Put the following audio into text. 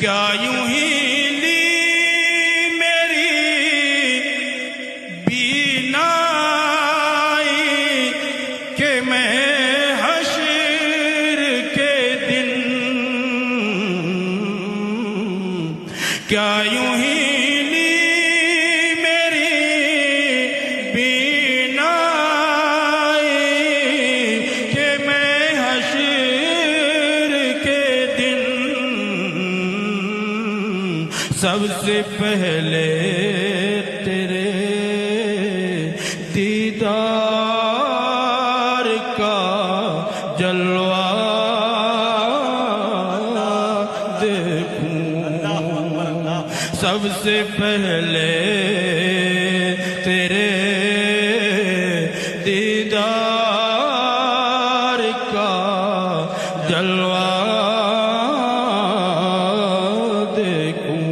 کیا یوں ہی لی میری بینائی کہ میں حشر کے دن کیا یوں ہی لی میری بینائی کہ میں حشر کے دن سب سے پہلے تیرے دیدار کا جلوہ دیکھوں سب سے پہلے تیرے دیدار کا جلوہ دیکھوں